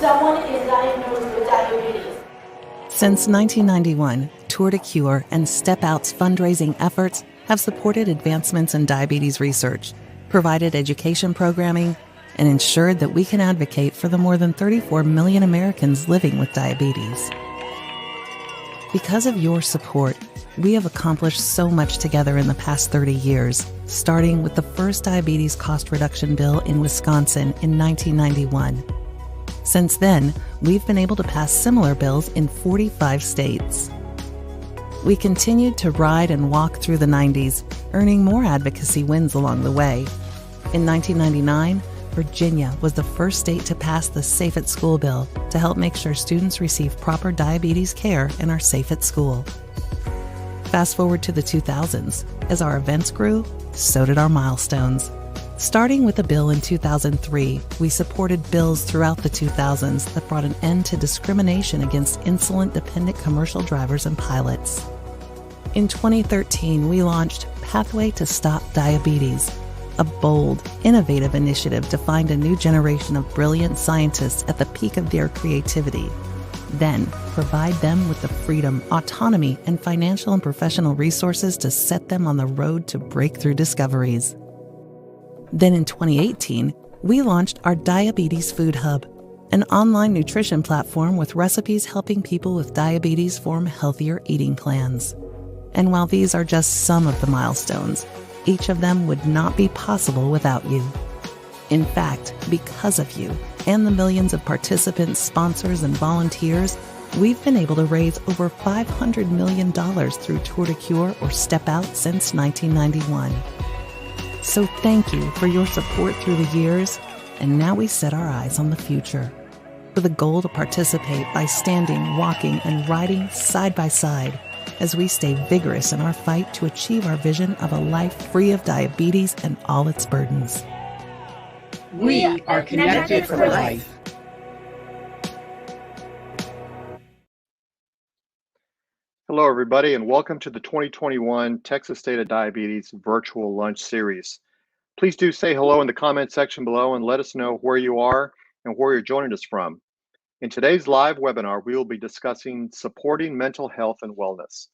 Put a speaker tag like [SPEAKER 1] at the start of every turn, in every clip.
[SPEAKER 1] someone is diagnosed with diabetes.
[SPEAKER 2] Since 1991, Tour de Cure and Step Out's fundraising efforts have supported advancements in diabetes research, provided education programming, and ensured that we can advocate for the more than 34 million Americans living with diabetes. Because of your support, we have accomplished so much together in the past 30 years, starting with the first diabetes cost reduction bill in Wisconsin in 1991. Since then, we've been able to pass similar bills in 45 states. We continued to ride and walk through the 90s, earning more advocacy wins along the way. In 1999, Virginia was the first state to pass the Safe at School bill to help make sure students receive proper diabetes care and are safe at school. Fast forward to the 2000s. As our events grew, so did our milestones. Starting with a bill in 2003, we supported bills throughout the 2000s that brought an end to discrimination against insulin-dependent commercial drivers and pilots. In 2013, we launched Pathway to Stop Diabetes, a bold, innovative initiative to find a new generation of brilliant scientists at the peak of their creativity. Then, provide them with the freedom, autonomy, and financial and professional resources to set them on the road to breakthrough discoveries. Then in 2018, we launched our Diabetes Food Hub, an online nutrition platform with recipes helping people with diabetes form healthier eating plans. And while these are just some of the milestones, each of them would not be possible without you. In fact, because of you and the millions of participants, sponsors, and volunteers, we've been able to raise over $500 million through Tour de Cure or Step Out since 1991. So thank you for your support through the years, and now we set our eyes on the future, with a goal to participate by standing, walking, and riding side by side as we stay vigorous in our fight to achieve our vision of a life free of diabetes and all its burdens.
[SPEAKER 3] We are connected for life.
[SPEAKER 4] Hello, everybody, and welcome to the 2021 Texas State of Diabetes Virtual Lunch Series. Please do say hello in the comment section below and let us know where you are and where you're joining us from. In today's live webinar, we will be discussing supporting mental health and wellness.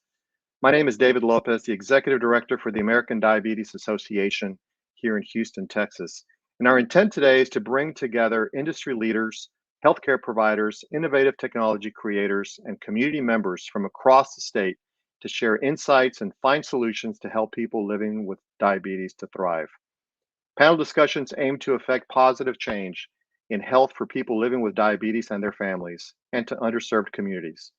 [SPEAKER 4] My name is David Lopez, the Executive Director for the American Diabetes Association here in Houston, Texas. And our intent today is to bring together industry leaders, healthcare providers, innovative technology creators, and community members from across the state to share insights and find solutions to help people living with diabetes to thrive. Panel discussions aim to affect positive change in health for people living with diabetes and their families, and to underserved communities.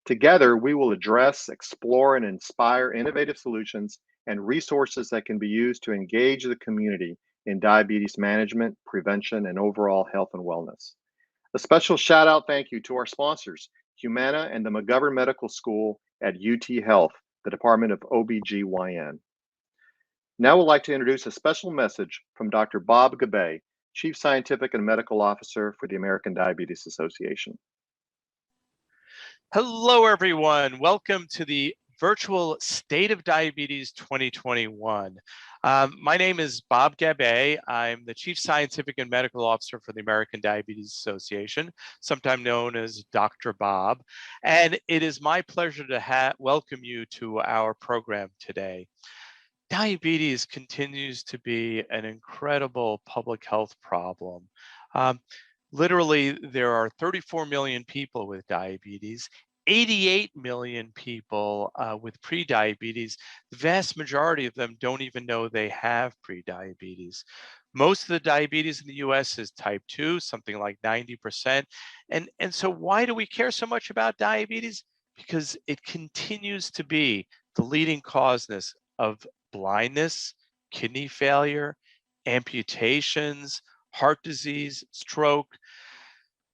[SPEAKER 4] Together, we will address, explore, and inspire innovative solutions and resources that can be used to engage the community in diabetes management, prevention, and overall health and wellness. A special shout out thank you to our sponsors, Humana and the McGovern Medical School at UT Health, the Department of OBGYN. Now I'd like to introduce a special message from Dr. Bob Gabbay, Chief Scientific and Medical Officer for the American Diabetes Association.
[SPEAKER 5] Hello, everyone. Welcome to the virtual State of Diabetes 2021. My name is Bob Gabbay. I'm the Chief Scientific and Medical Officer for the American Diabetes Association, sometimes known as Dr. Bob. And it is my pleasure to welcome you to our program today. Diabetes continues to be an incredible public health problem. Literally, there are 34 million people with diabetes, 88 million people with prediabetes. The vast majority of them don't even know they have prediabetes. Most of the diabetes in the US is type 2, something like 90%. And so why do we care so much about diabetes? Because it continues to be the leading cause of blindness, kidney failure, amputations, heart disease, stroke,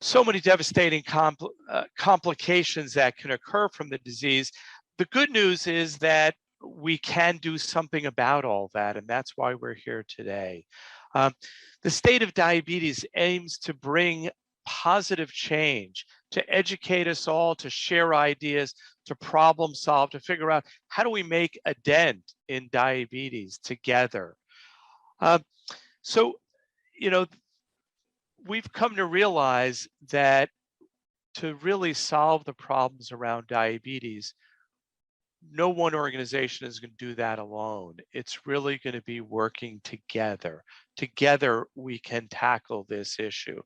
[SPEAKER 5] so many devastating complications that can occur from the disease. The good news is that we can do something about all that, and that's why we're here today. The State of Diabetes aims to bring positive change, to educate us all, to share ideas, to problem solve, to figure out how do we make a dent in diabetes together. So, you know, we've come to realize that to really solve the problems around diabetes, no one organization is going to do that alone. It's really going to be working together. Together, we can tackle this issue.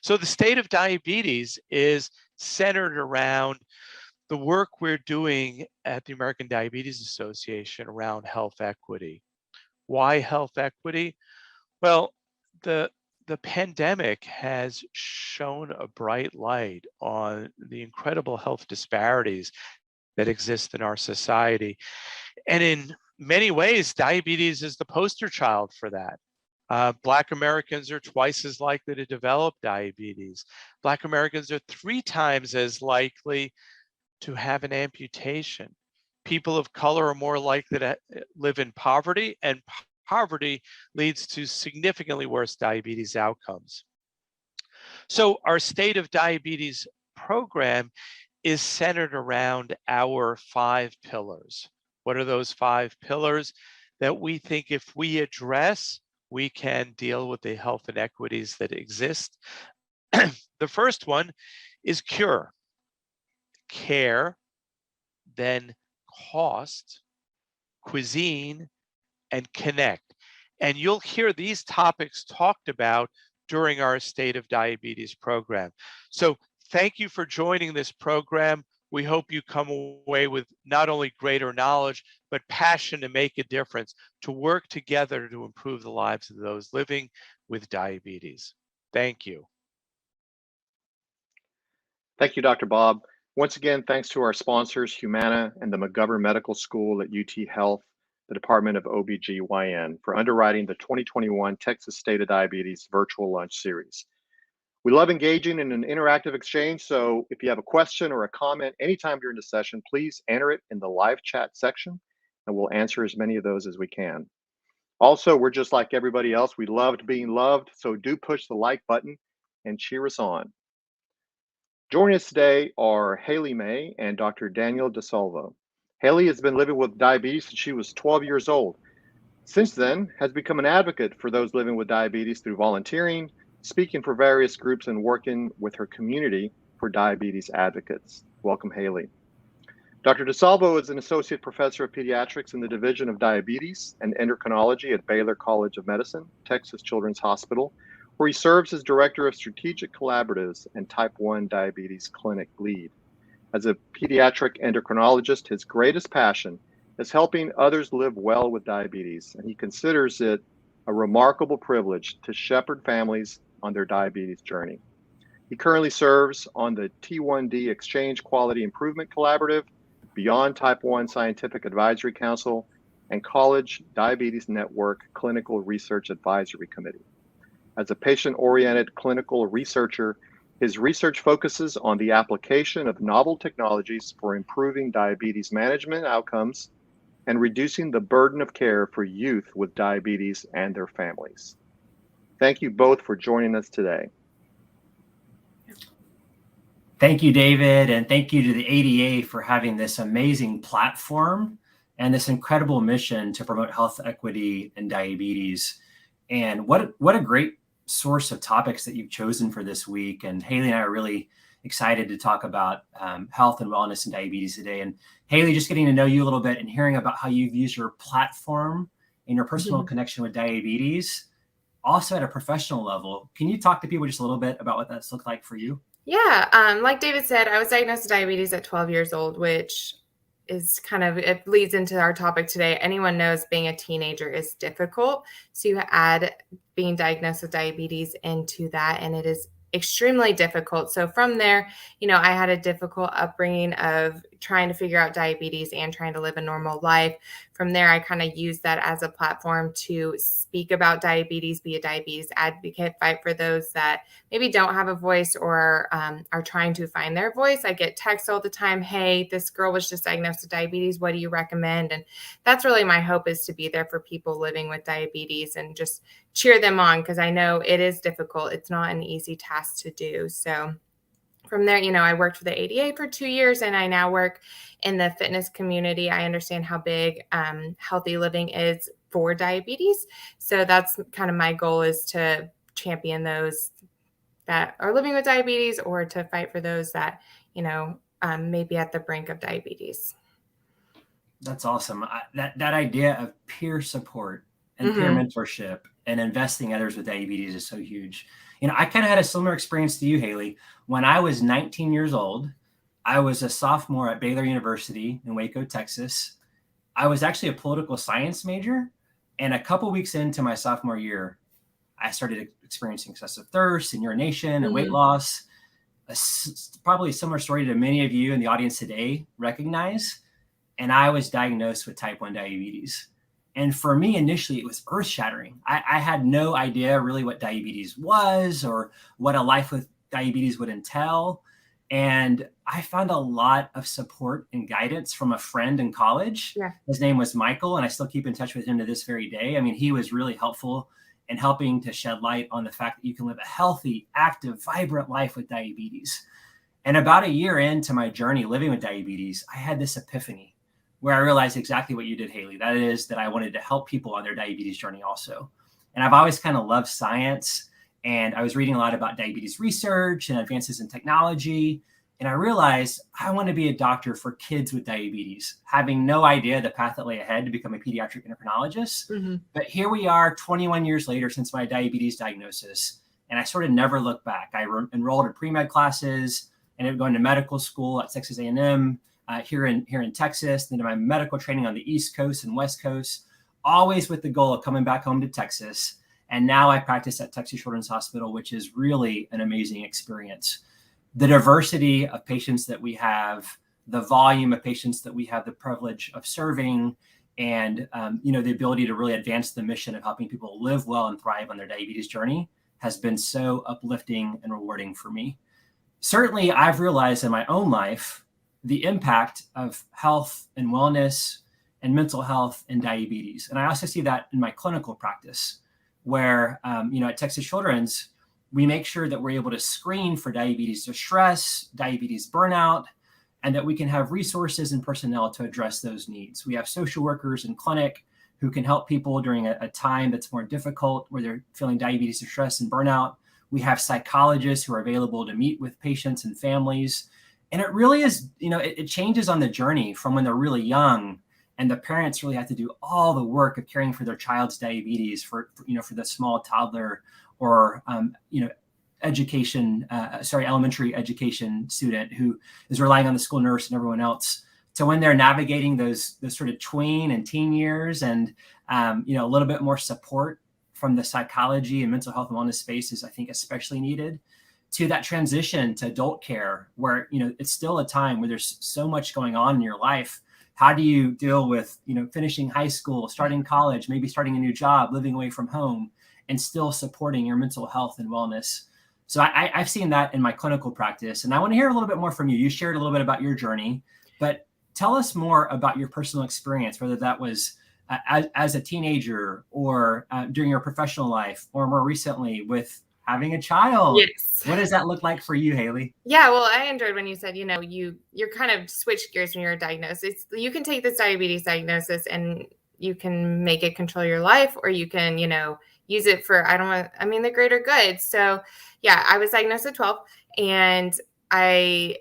[SPEAKER 5] So the state of diabetes is centered around the work we're doing at the American Diabetes Association around health equity. Why health equity? Well, the pandemic has shown a bright light on the incredible health disparities that exist in our society. And in many ways, diabetes is the poster child for that. Black Americans are twice as likely to develop diabetes. Black Americans are 3 times as likely to have an amputation. People of color are more likely to live in poverty, and poverty leads to significantly worse diabetes outcomes. So our State of Diabetes program is centered around our 5 pillars. What are those 5 pillars that we think if we address, we can deal with the health inequities that exist? The first one is cure, care, then cost, cuisine, and connect. And you'll hear these topics talked about during our State of Diabetes program. So thank you for joining this program. We hope you come away with not only greater knowledge, but passion to make a difference, to work together to improve the lives of those living with diabetes. Thank you.
[SPEAKER 4] Thank you, Dr. Bob. Once again, thanks to our sponsors, Humana and the McGovern Medical School at UT Health, the Department of OBGYN, for underwriting the 2021 Texas State of Diabetes Virtual Lunch Series. We love engaging in an interactive exchange, so if you have a question or a comment anytime during the session, please enter it in the live chat section, and we'll answer as many of those as we can. Also, we're just like everybody else. We loved being loved, so do push the like button and cheer us on. Joining us today are Haley May and Dr. Daniel Desalvo. Haley has been living with diabetes since she was 12 years old. Since then, has become an advocate for those living with diabetes through volunteering, speaking for various groups, and working with her community for diabetes advocates. Welcome, Haley. Dr. Desalvo is an associate professor of pediatrics in the Division of Diabetes and Endocrinology at Baylor College of Medicine, Texas Children's Hospital, where he serves as Director of Strategic Collaboratives and Type 1 Diabetes Clinic Lead. As a pediatric endocrinologist, his greatest passion is helping others live well with diabetes, and he considers it a remarkable privilege to shepherd families on their diabetes journey. He currently serves on the T1D Exchange Quality Improvement Collaborative, Beyond Type 1 Scientific Advisory Council, and College Diabetes Network Clinical Research Advisory Committee. As a patient-oriented clinical researcher, his research focuses on the application of novel technologies for improving diabetes management outcomes and reducing the burden of care for youth with diabetes and their families. Thank you both for joining us today.
[SPEAKER 6] Thank you, David, and thank you to the ADA for having this amazing platform and this incredible mission to promote health equity and diabetes. And what a great source of topics that you've chosen for this week. And Haley and I are really excited to talk about health and wellness and diabetes today. And Haley, just getting to know you a little bit and hearing about how you've used your platform and your personal connection with diabetes, also at a professional level. Can you talk to people just a little bit about what that's looked like for you?
[SPEAKER 7] Yeah, like David said, I was diagnosed with diabetes at 12 years old, which is it leads into our topic today. Anyone knows being a teenager is difficult. So you add being diagnosed with diabetes into that, and it is extremely difficult. So from there, I had a difficult upbringing of trying to figure out diabetes and trying to live a normal life. From there, I kind of used that as a platform to speak about diabetes, be a diabetes advocate, fight for those that maybe don't have a voice or are trying to find their voice. I get texts all the time, hey, this girl was just diagnosed with diabetes. What do you recommend? And that's really my hope, is to be there for people living with diabetes and just cheer them on, because I know it is difficult. It's not an easy task to do. So from there, I worked for the ADA for 2 years, and I now work in the fitness community. I understand how big healthy living is for diabetes. So that's kind of my goal, is to champion those that are living with diabetes or to fight for those that, may be at the brink of diabetes.
[SPEAKER 6] That's awesome. That idea of peer support and peer mentorship and investing in others with diabetes is so huge. I kind of had a similar experience to you, Haley. When I was 19 years old, I was a sophomore at Baylor University in Waco, Texas. I was actually a political science major. And a couple weeks into my sophomore year, I started experiencing excessive thirst and urination and weight loss. Probably a similar story to many of you in the audience today recognize. And I was diagnosed with type 1 diabetes. And for me, initially, it was earth shattering. I had no idea really what diabetes was or what a life with diabetes would entail. And I found a lot of support and guidance from a friend in college.
[SPEAKER 7] Yeah.
[SPEAKER 6] His name was Michael, and I still keep in touch with him to this very day. I mean, he was really helpful in helping to shed light on the fact that you can live a healthy, active, vibrant life with diabetes. And about a year into my journey living with diabetes, I had this epiphany where I realized exactly what you did, Haley. That is that I wanted to help people on their diabetes journey also. And I've always kind of loved science. And I was reading a lot about diabetes research and advances in technology. And I realized I want to be a doctor for kids with diabetes, having no idea the path that lay ahead to become a pediatric endocrinologist. But here we are 21 years later since my diabetes diagnosis. And I sort of never looked back. I enrolled in pre-med classes and ended up going to medical school at Texas A&M. Here in Texas, then my medical training on the East Coast and West Coast, always with the goal of coming back home to Texas. And now I practice at Texas Children's Hospital, which is really an amazing experience. The diversity of patients that we have, the volume of patients that we have the privilege of serving, and the ability to really advance the mission of helping people live well and thrive on their diabetes journey has been so uplifting and rewarding for me. Certainly, I've realized in my own life the impact of health and wellness and mental health and diabetes. And I also see that in my clinical practice where, at Texas Children's, we make sure that we're able to screen for diabetes distress, diabetes burnout, and that we can have resources and personnel to address those needs. We have social workers in clinic who can help people during a time that's more difficult where they're feeling diabetes distress and burnout. We have psychologists who are available to meet with patients and families. And it really is, it changes on the journey from when they're really young and the parents really have to do all the work of caring for their child's diabetes for the small toddler or, elementary education student who is relying on the school nurse and everyone else. So when they're navigating those sort of tween and teen years and, a little bit more support from the psychology and mental health and wellness space is, I think, especially needed. To that transition to adult care where, it's still a time where there's so much going on in your life. How do you deal with, finishing high school, starting college, maybe starting a new job, living away from home, and still supporting your mental health and wellness? So I've seen that in my clinical practice. And I want to hear a little bit more from you. You shared a little bit about your journey, but tell us more about your personal experience, whether that was as a teenager or during your professional life or more recently with having a child.
[SPEAKER 7] Yes.
[SPEAKER 6] What does that look like for you, Haley?
[SPEAKER 7] Yeah, well, I enjoyed when you said, you're kind of switch gears when you're diagnosed. You can take this diabetes diagnosis and you can make it control your life, or you can, use it for, the greater good. So yeah, I was diagnosed at 12 and I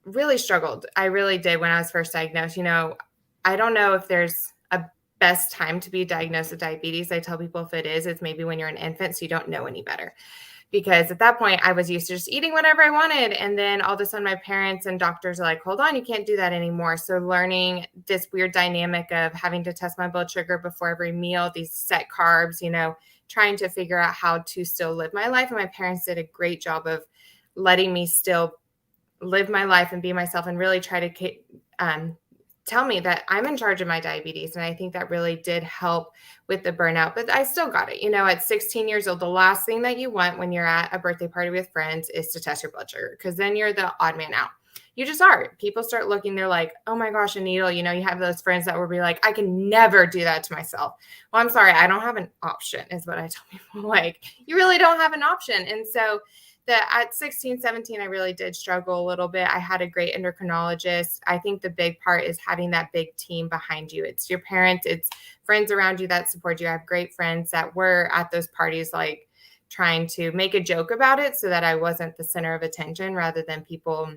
[SPEAKER 7] really struggled. I really did when I was first diagnosed. I don't know if there's a best time to be diagnosed with diabetes. I tell people if it is, it's maybe when you're an infant, so you don't know any better. Because at that point, I was used to just eating whatever I wanted. And then all of a sudden, my parents and doctors are like, hold on, you can't do that anymore. So learning this weird dynamic of having to test my blood sugar before every meal, these set carbs, trying to figure out how to still live my life. And my parents did a great job of letting me still live my life and be myself and really try to tell me that I'm in charge of my diabetes. And I think that really did help with the burnout, but I still got it. At 16 years old, the last thing that you want when you're at a birthday party with friends is to test your blood sugar, because then you're the odd man out. You just are. People start looking, they're like, oh my gosh, a needle. You have those friends that will be like, I can never do that to myself. Well, I'm sorry, I don't have an option is what I tell people. Like, you really don't have an option. And so at 16, 17, I really did struggle a little bit. I had a great endocrinologist. I think the big part is having that big team behind you. It's your parents, it's friends around you that support you. I have great friends that were at those parties, like trying to make a joke about it so that I wasn't the center of attention rather than people,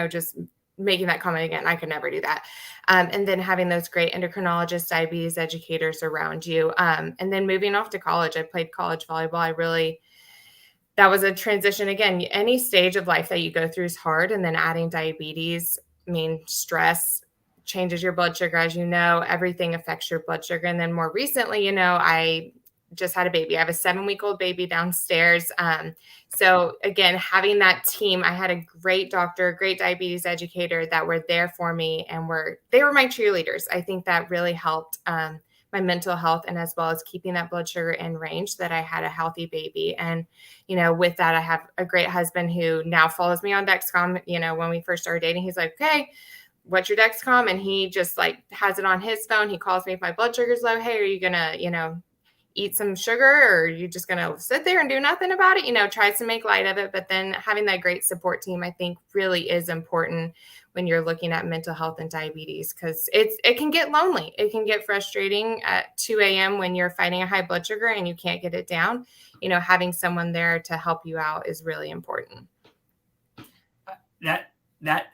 [SPEAKER 7] just making that comment again. I could never do that. And then having those great endocrinologists, diabetes educators around you. And then moving off to college, I played college volleyball. That was a transition. Again, any stage of life that you go through is hard. And then adding diabetes, stress changes your blood sugar. As you know, everything affects your blood sugar. And then more recently, I just had a baby. I have a 7-week-old baby downstairs. So again, having that team, I had a great doctor, great diabetes educator that were there for me, and they were my cheerleaders. I think that really helped my mental health, and as well as keeping that blood sugar in range, so that I had a healthy baby. And, with that, I have a great husband who now follows me on Dexcom. When we first started dating, he's like, okay, what's your Dexcom? And he just has it on his phone. He calls me if my blood sugar's low. Hey, are you going to, eat some sugar, or are you just going to sit there and do nothing about it? Tries to make light of it. But then having that great support team, I think, really is important when you're looking at mental health and diabetes, because it can get lonely. It can get frustrating at 2 a.m. when you're fighting a high blood sugar and you can't get it down. Having someone there to help you out is really important.
[SPEAKER 6] That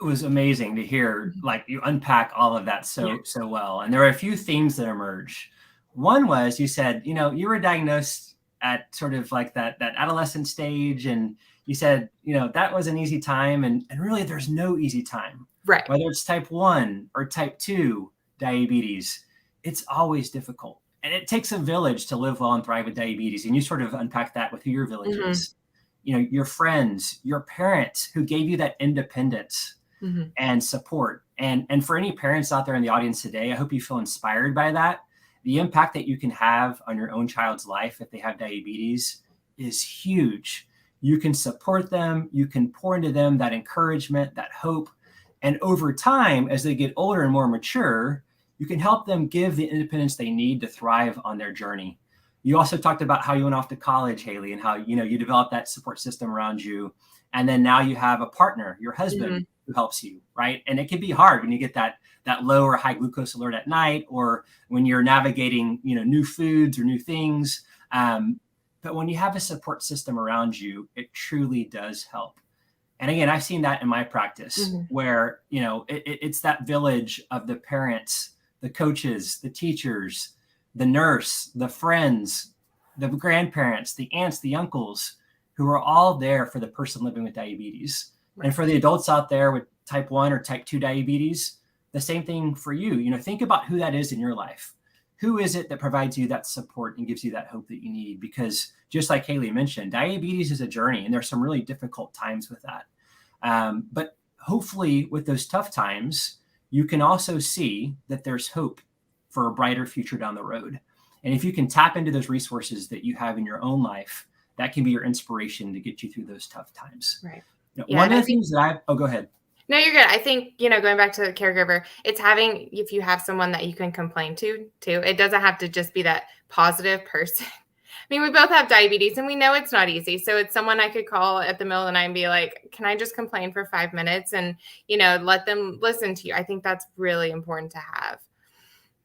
[SPEAKER 6] was amazing to hear. You unpack all of that so well. And there are a few themes that emerge. One was, you said, you were diagnosed at sort of that adolescent stage, and you said, that was an easy time, and really there's no easy time.
[SPEAKER 7] Right.
[SPEAKER 6] Whether it's type 1 or type 2 diabetes, it's always difficult. And it takes a village to live well and thrive with diabetes. And you sort of unpack that with who your village is. Your friends, your parents who gave you that independence and support. And for any parents out there in the audience today, I hope you feel inspired by that. The impact that you can have on your own child's life if they have diabetes is huge. You can support them. You can pour into them that encouragement, that hope. And over time, as they get older and more mature, you can help them give the independence they need to thrive on their journey. You also talked about how you went off to college, Haley, and how, you developed that support system around you. And then now you have a partner, your husband, who helps you, right? And it can be hard when you get that low or high glucose alert at night, or when you're navigating, new foods or new things. But when you have a support system around you, it truly does help. And again, I've seen that in my practice where, it's that village of the parents, the coaches, the teachers, the nurse, the friends, the grandparents, the aunts, the uncles, who are all there for the person living with diabetes. Right. And for the adults out there with type 1 or type 2 diabetes, the same thing for you. Think about who that is in your life. Who is it that provides you that support and gives you that hope that you need? Because just like Haley mentioned, diabetes is a journey, and there's some really difficult times with that. But hopefully with those tough times, you can also see that there's hope for a brighter future down the road. And if you can tap into those resources that you have in your own life, that can be your inspiration to get you through those tough times.
[SPEAKER 7] Right.
[SPEAKER 6] One of the things that go ahead.
[SPEAKER 7] No, you're good. I think, going back to the caregiver, it's if you have someone that you can complain to too, it doesn't have to just be that positive person. We both have diabetes and we know it's not easy. So it's someone I could call at the middle of the night and be like, can I just complain for 5 minutes and, let them listen to you. I think that's really important to have.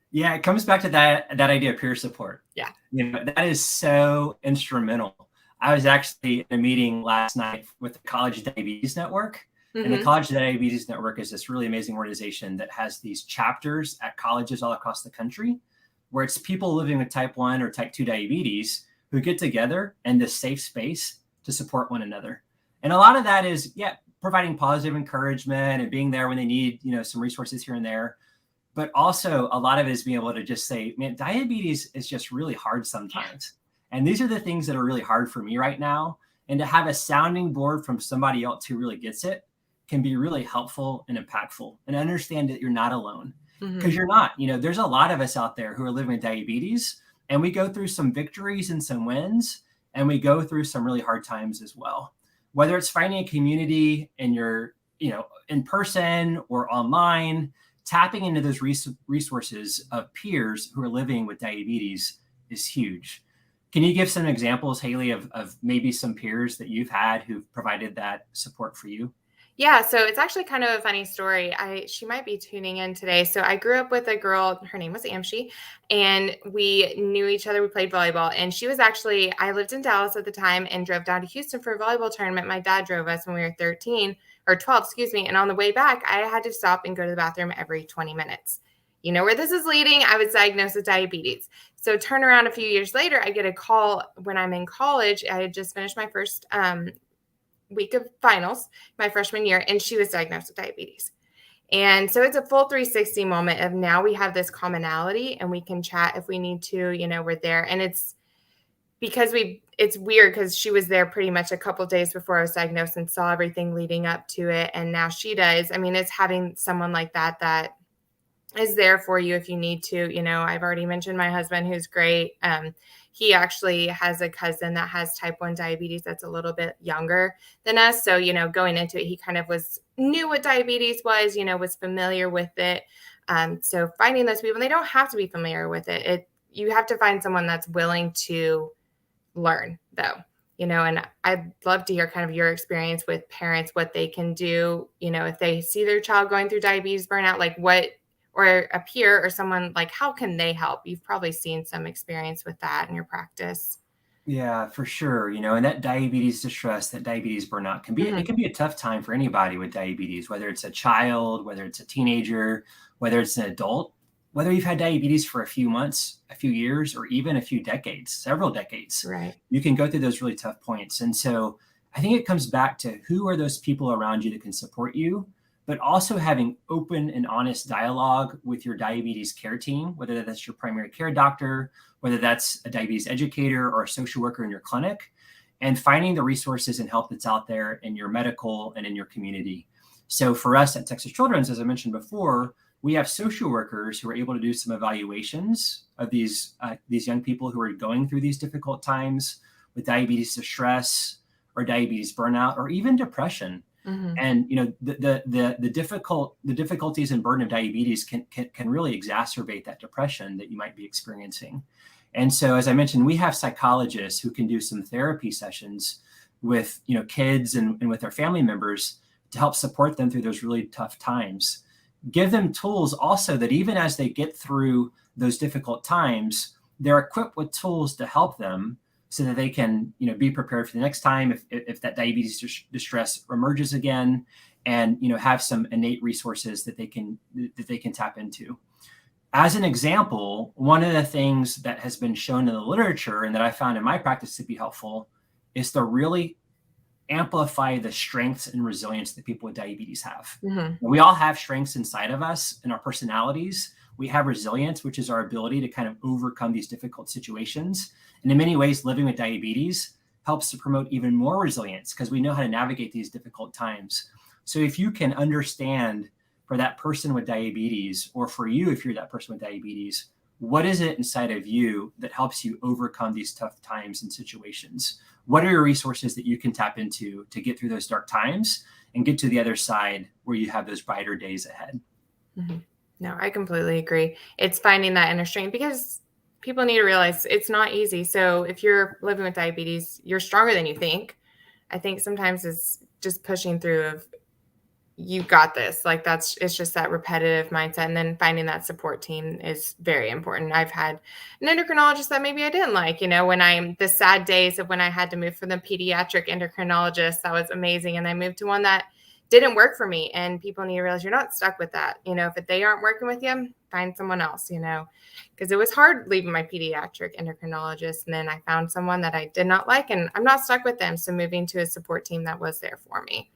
[SPEAKER 7] Yeah.
[SPEAKER 6] It comes back to that idea of peer support.
[SPEAKER 7] Yeah.
[SPEAKER 6] That is so instrumental. I was actually in a meeting last night with the College Diabetes Network. And the College Diabetes Network is this really amazing organization that has these chapters at colleges all across the country, where it's people living with type 1 or type 2 diabetes who get together in this safe space to support one another. And a lot of that is, providing positive encouragement and being there when they need, some resources here and there. But also a lot of it is being able to just say, man, diabetes is just really hard sometimes. And these are the things that are really hard for me right now. And to have a sounding board from somebody else who really gets it can be really helpful and impactful. And understand that you're not alone, because you're not. There's a lot of us out there who are living with diabetes, and we go through some victories and some wins, and we go through some really hard times as well. Whether it's finding a community in your, in person or online, tapping into those resources of peers who are living with diabetes is huge. Can you give some examples, Haley, of maybe some peers that you've had who've provided that support for you?
[SPEAKER 7] Yeah, so it's actually kind of a funny story. She might be tuning in today. So I grew up with a girl, her name was Amshi, and we knew each other. We played volleyball, and she was actually, I lived in Dallas at the time and drove down to Houston for a volleyball tournament. My dad drove us when we were 13 or 12, excuse me. And on the way back, I had to stop and go to the bathroom every 20 minutes. You know where this is leading? I was diagnosed with diabetes. So turn around a few years later, I get a call when I'm in college. I had just finished my first week of finals my freshman year, and she was diagnosed with diabetes. And so it's a full 360 moment of now we have this commonality and we can chat if we need to, we're there. And it's because it's weird because she was there pretty much a couple days before I was diagnosed and saw everything leading up to it. And now she does. I mean, it's having someone like that is there for you if you need to. I've already mentioned my husband, who's great. He actually has a cousin that has type 1 diabetes that's a little bit younger than us. So, going into it, he kind of knew what diabetes was, was familiar with it. So finding those people, they don't have to be familiar with it. You have to find someone that's willing to learn, though. And I'd love to hear kind of your experience with parents, what they can do, if they see their child going through diabetes burnout, like what, or a peer or someone, like how can they help? You've probably seen some experience with that in your practice.
[SPEAKER 6] Yeah, for sure. And that diabetes distress, that diabetes burnout it can be a tough time for anybody with diabetes, whether it's a child, whether it's a teenager, whether it's an adult, whether you've had diabetes for a few months, a few years, or even a few decades, several decades.
[SPEAKER 7] Right.
[SPEAKER 6] You can go through those really tough points. And so I think it comes back to who are those people around you that can support you, but also having open and honest dialogue with your diabetes care team, whether that's your primary care doctor, whether that's a diabetes educator or a social worker in your clinic, and finding the resources and help that's out there in your medical and in your community. So for us at Texas Children's, as I mentioned before, we have social workers who are able to do some evaluations of these young people who are going through these difficult times with diabetes distress or diabetes burnout or even depression. Mm-hmm. And the difficulties and burden of diabetes can really exacerbate that depression that you might be experiencing. And so, as I mentioned, we have psychologists who can do some therapy sessions with kids and with their family members to help support them through those really tough times. Give them tools also that even as they get through those difficult times, they're equipped with tools to help them so that they can, be prepared for the next time if that diabetes distress emerges again, and have some innate resources that they can tap into. As an example, one of the things that has been shown in the literature and that I found in my practice to be helpful is to really amplify the strengths and resilience that people with diabetes have. Mm-hmm. We all have strengths inside of us in our personalities. We have resilience, which is our ability to kind of overcome these difficult situations. And in many ways, living with diabetes helps to promote even more resilience because we know how to navigate these difficult times. So if you can understand for that person with diabetes, or for you, if you're that person with diabetes, what is it inside of you that helps you overcome these tough times and situations? What are your resources that you can tap into to get through those dark times and get to the other side where you have those brighter days ahead?
[SPEAKER 7] Mm-hmm. No, I completely agree. It's finding that inner strength because people need to realize it's not easy. So if you're living with diabetes, you're stronger than you think. I think sometimes it's just pushing through of you got this. Like it's just that repetitive mindset. And then finding that support team is very important. I've had an endocrinologist that maybe I didn't like, when the sad days of when I had to move from the pediatric endocrinologist, that was amazing. And I moved to one that didn't work for me. And people need to realize you're not stuck with that. If they aren't working with you, find someone else, because it was hard leaving my pediatric endocrinologist. And then I found someone that I did not like, and I'm not stuck with them. So moving to a support team that was there for me.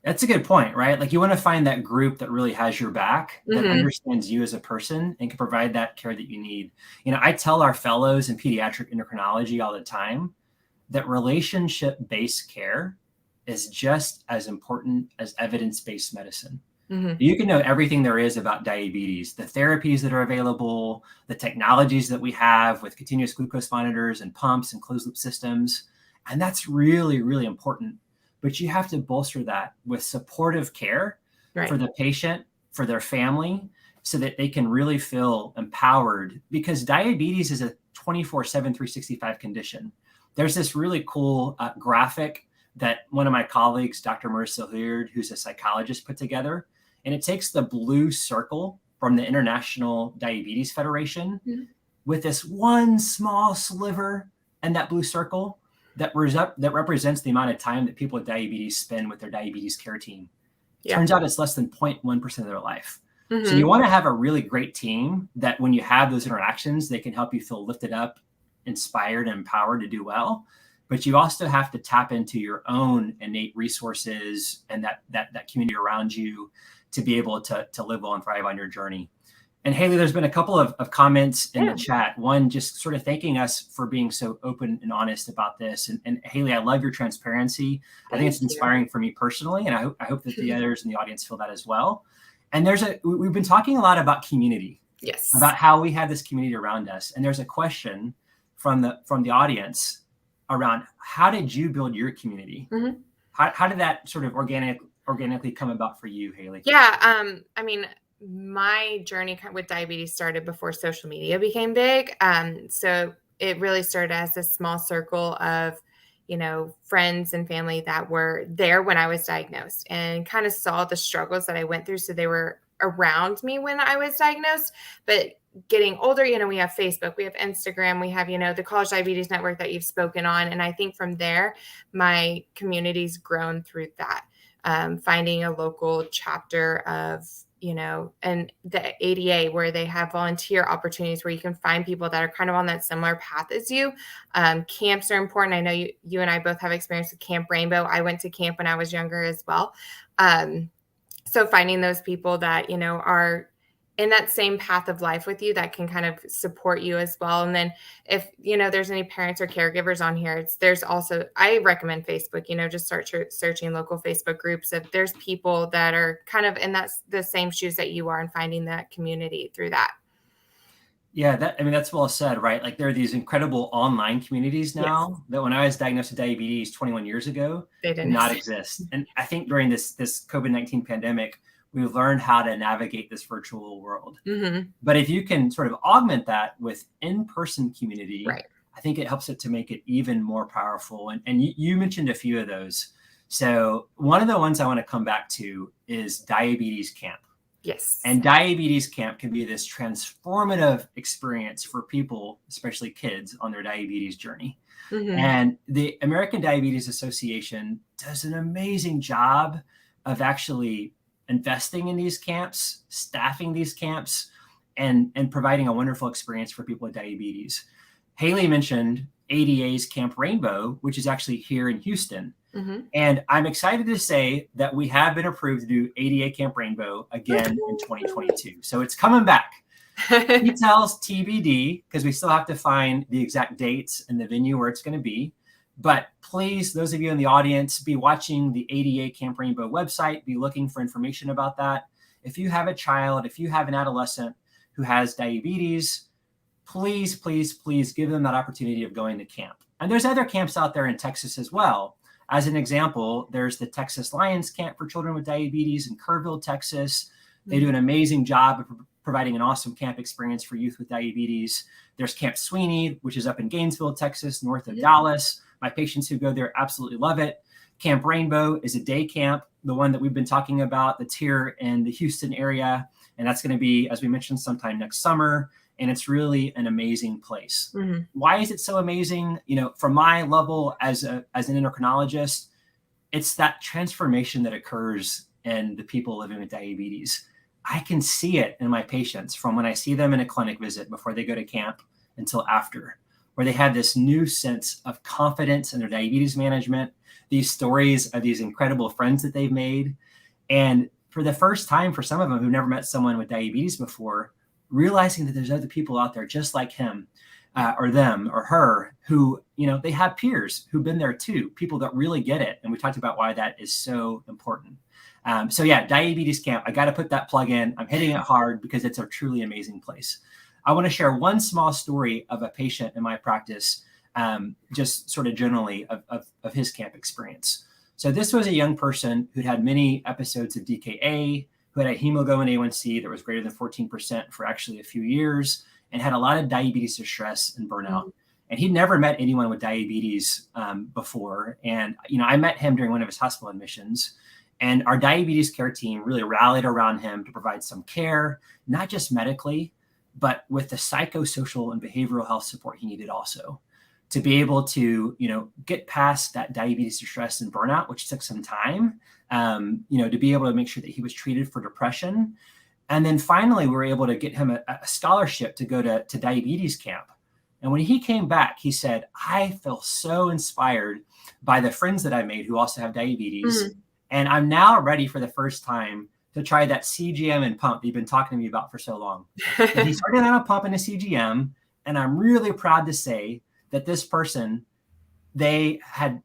[SPEAKER 6] That's a good point, right? Like you want to find that group that really has your back, that mm-hmm. understands you as a person and can provide that care that you need. I tell our fellows in pediatric endocrinology all the time that relationship-based care is just as important as evidence-based medicine. Mm-hmm. You can know everything there is about diabetes, the therapies that are available, the technologies that we have with continuous glucose monitors and pumps and closed loop systems. And that's really, really important. But you have to bolster that with supportive care for the patient, for their family, so that they can really feel empowered, because diabetes is a 24/7, 365 condition. There's this really cool graphic that one of my colleagues, Dr. Marissa Hilliard, who's a psychologist, put together. And it takes the blue circle from the International Diabetes Federation with this one small sliver and that blue circle that represents the amount of time that people with diabetes spend with their diabetes care team. Turns out it's less than 0.1% of their life. So you want to have a really great team that when you have those interactions, they can help you feel lifted up, inspired, and empowered to do well. But you also have to tap into your own innate resources and that community around you to be able to live well and thrive on your journey. And Haley, there's been a couple of comments in the chat. One, just sort of thanking us for being so open and honest about this. And Haley, I love your transparency. I think it's inspiring for me personally. And I hope that the others in the audience feel that as well. And we've been talking a lot about community.
[SPEAKER 7] Yes. About
[SPEAKER 6] how we have this community around us. And there's a question from the audience around how did you build your community? How did that sort of organically come about for you, Haley?
[SPEAKER 7] Yeah. I mean, my journey with diabetes started before social media became big. So it really started as a small circle of, friends and family that were there when I was diagnosed and kind of saw the struggles that I went through. So they were around me when I was diagnosed, but getting older, we have Facebook, we have Instagram, we have, the College Diabetes Network that you've spoken on. And I think from there, my community's grown through that. Finding a local chapter of, and the ADA where they have volunteer opportunities where you can find people that are kind of on that similar path as you. Camps are important. I know you and I both have experience with Camp Rainbow. I went to camp when I was younger as well. So finding those people that, are in that same path of life with you that can kind of support you as well. And then if, there's any parents or caregivers on here, there's also, I recommend Facebook, just start searching local Facebook groups. If there's people that are kind of in the same shoes that you are and finding that community through that.
[SPEAKER 6] Yeah, that's well said, right? Like there are these incredible online communities now that when I was diagnosed with diabetes 21 years ago, they did not exist. And I think during this COVID-19 pandemic, we've learned how to navigate this virtual world. But if you can sort of augment that with in-person community, I think it helps it to make it even more powerful. And you mentioned a few of those. So one of the ones I want to come back to is Diabetes Camp.
[SPEAKER 7] Yes.
[SPEAKER 6] And Diabetes Camp can be this transformative experience for people, especially kids, on their diabetes journey. And the American Diabetes Association does an amazing job of actually investing in these camps, staffing these camps, and providing a wonderful experience for people with diabetes. Haley mentioned ADA's Camp Rainbow, which is actually here in Houston. And I'm excited to say that we have been approved to do ADA Camp Rainbow again in 2022. So it's coming back. Details TBD, because we still have to find the exact dates and the venue where it's going to be. But please, those of you in the audience, be watching the ADA Camp Rainbow website, be looking for information about that. If you have a child, if you have an adolescent who has diabetes, please, please, please give them that opportunity of going to camp. And there's other camps out there in Texas as well. As an example, there's the Texas Lions Camp for Children with Diabetes in Kerrville, Texas. They do an amazing job of providing an awesome camp experience for youth with diabetes. There's Camp Sweeney, which is up in Gainesville, Texas, north of Dallas. My patients who go there absolutely love it. Camp Rainbow is a day camp, the one that we've been talking about that's here in the Houston area. And that's going to be, as we mentioned, sometime next summer. And it's really an amazing place. Why is it so amazing? From my level as an endocrinologist, it's that transformation that occurs in the people living with diabetes. I can see it in my patients from when I see them in a clinic visit before they go to camp until after, where they have this new sense of confidence in their diabetes management, these stories of these incredible friends that they've made. And for the first time, for some of them who've never met someone with diabetes before, realizing that there's other people out there just like him or them or her who, they have peers who've been there too, people that really get it. And we talked about why that is so important. So yeah, Diabetes Camp, I got to put that plug in. I'm hitting it hard because it's a truly amazing place. I want to share one small story of a patient in my practice, just sort of generally of his camp experience. So this was a young person who'd had many episodes of DKA, who had a hemoglobin A1C that was greater than 14% for actually a few years, and had a lot of diabetes distress and burnout. and he'd never met anyone with diabetes before. And, I met him during one of his hospital admissions, and our diabetes care team really rallied around him to provide some care, not just medically, but with the psychosocial and behavioral health support he needed also, to be able to, get past that diabetes distress and burnout, which took some time, to be able to make sure that he was treated for depression. And then finally, we were able to get him a scholarship to go to diabetes camp. And when he came back, he said, I feel so inspired by the friends that I made who also have diabetes. Mm-hmm. And I'm now ready for the first time to try that CGM and pump you've been talking to me about for so long. And he started on a pump and a CGM. And I'm really proud to say that this person, they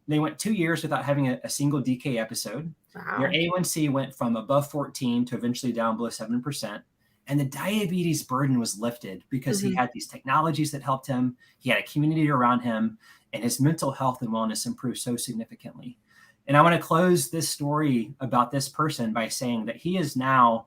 [SPEAKER 6] went 2 years without having a single DK episode. Wow. Their A1C went from above 14 to eventually down below 7%. And the diabetes burden was lifted because he had these technologies that helped him. He had a community around him, and his mental health and wellness improved so significantly. And I want to close this story about this person by saying that he is now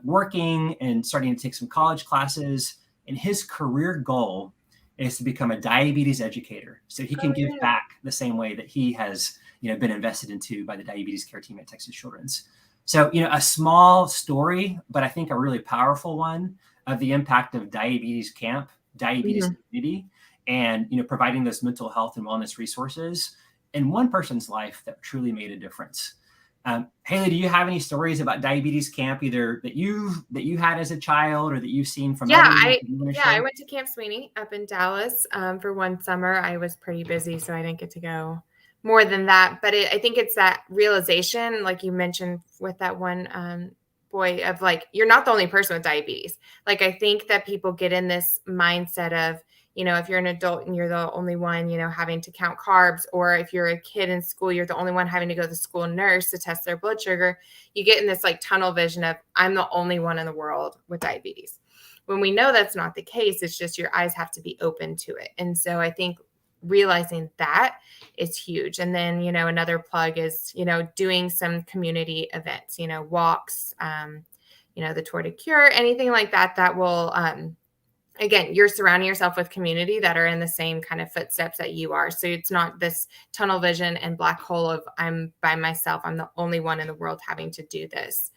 [SPEAKER 6] working and starting to take some college classes. And his career goal is to become a diabetes educator, so he can give back the same way that he has, been invested into by the diabetes care team at Texas Children's. So, a small story, but I think a really powerful one of the impact of diabetes camp, diabetes community, and, providing those mental health and wellness resources in one person's life that truly made a difference. Haley, do you have any stories about diabetes camp, either that you had as a child or that you've seen from others?
[SPEAKER 7] I went to Camp Sweeney up in Dallas for one summer. I was pretty busy, so I didn't get to go more than that. But I think it's that realization, like you mentioned with that one boy, of like, you're not the only person with diabetes. Like, I think that people get in this mindset of, if you're an adult and you're the only one, having to count carbs, or if you're a kid in school, you're the only one having to go to the school nurse to test their blood sugar. You get in this like tunnel vision of, I'm the only one in the world with diabetes. When we know that's not the case, it's just your eyes have to be open to it. And so I think realizing that is huge. And then, another plug is, doing some community events, walks, the Tour de Cure, anything like that, that will, again, you're surrounding yourself with community that are in the same kind of footsteps that you are. So it's not this tunnel vision and black hole of I'm by myself. I'm the only one in the world having to do this,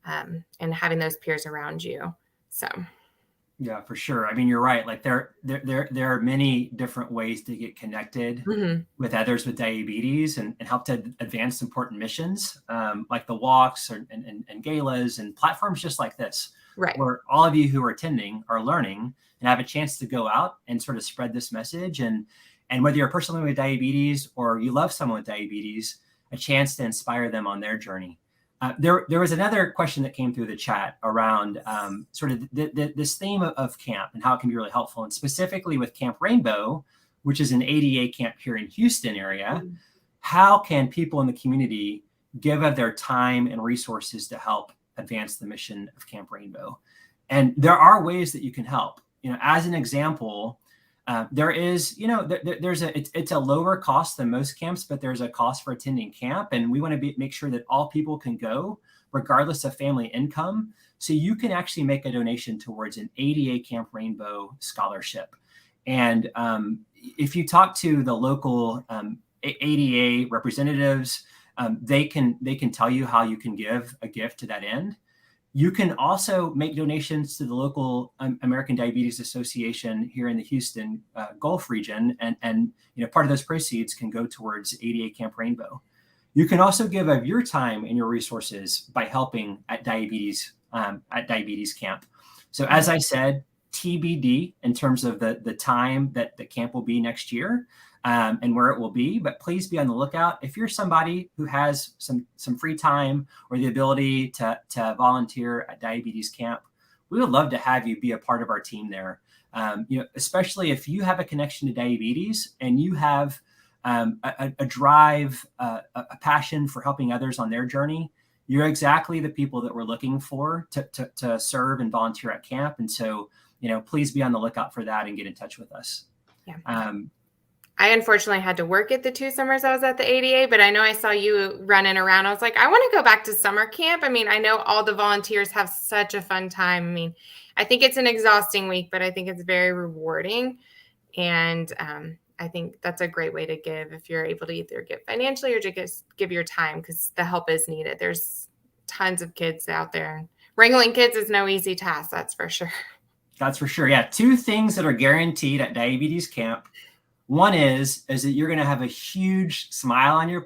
[SPEAKER 7] and having those peers around you. So.
[SPEAKER 6] Yeah, for sure. I mean, you're right. Like there are many different ways to get connected with others with diabetes and help to advance important missions, like the walks and galas and platforms just like this, right, where all of you who are attending are learning and have a chance to go out and sort of spread this message. And whether you're a person living with diabetes or you love someone with diabetes, a chance to inspire them on their journey. There was another question that came through the chat around sort of this theme of camp and how it can be really helpful. And specifically with Camp Rainbow, which is an ADA camp here in Houston area, how can people in the community give of their time and resources to help advance the mission of Camp Rainbow? And there are ways that you can help. As an example, there is, it's a lower cost than most camps, but there's a cost for attending camp. And we want to make sure that all people can go regardless of family income. So you can actually make a donation towards an ADA Camp Rainbow scholarship. And if you talk to the local ADA representatives, they can tell you how you can give a gift to that end. You can also make donations to the local American Diabetes Association here in the Houston Gulf region, and part of those proceeds can go towards ADA Camp Rainbow. You can also give of your time and your resources by helping at diabetes camp. So as I said, TBD in terms of the time that the camp will be next year. And where it will be, but please be on the lookout. If you're somebody who has some free time or the ability to volunteer at diabetes camp, we would love to have you be a part of our team there. Especially if you have a connection to diabetes and you have a drive, a passion for helping others on their journey, you're exactly the people that we're looking for to serve and volunteer at camp. And so, please be on the lookout for that and get in touch with us.
[SPEAKER 7] Yeah. I unfortunately had to work at the 2 summers I was at the ADA, but I know I saw you running around. I was like, I want to go back to summer camp. I mean, I know all the volunteers have such a fun time. I mean, I think it's an exhausting week, but I think it's very rewarding. And I think that's a great way to give if you're able to either give financially or to give your time, because the help is needed. There's tons of kids out there. Wrangling kids is no easy task, that's for sure.
[SPEAKER 6] That's for sure. Yeah. 2 things that are guaranteed at diabetes camp. One is that you're going to have a huge smile on your